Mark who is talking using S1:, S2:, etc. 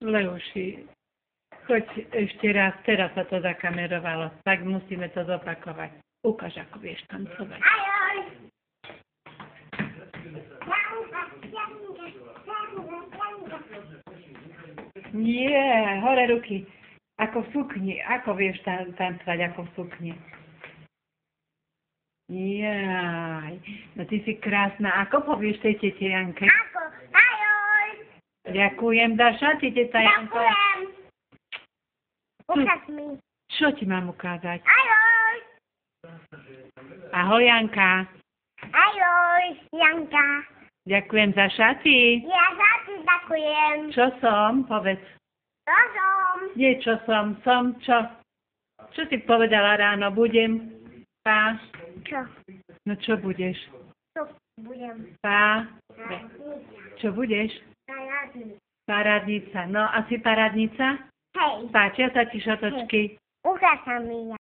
S1: Leuši, choď ešte raz, teraz sa to zakamerovalo, tak musíme to zopakovať. Ukáž, ako vieš tancovať. Nie, hore ruky. Ako v sukni. Ako vieš tancovať ako v sukni? Jaj, no ty si krásna. Ako povieš tej tete Janke?
S2: Ako? Ahoj!
S1: Ďakujem, dáš šaty, teta Janko.
S2: Ďakujem! Ukáž mi.
S1: Čo ti mám ukázať?
S2: Ahoj!
S1: Ahoj, Janka.
S2: Ahoj, Janka.
S1: Ďakujem za šaty.
S2: Ja za ti ďakujem.
S1: Čo som? Povedz.
S2: To som.
S1: Nie, čo som. Som čo? Čo si povedala ráno? Budem? Pá?
S2: Čo?
S1: No čo budeš?
S2: Čo budem?
S1: Pá?
S2: Parádnica.
S1: Čo budeš?
S2: Parádnica.
S1: Parádnica. No, asi parádnica?
S2: Hej.
S1: Páčia sa ti šatočky?
S2: Ukáž sa mi.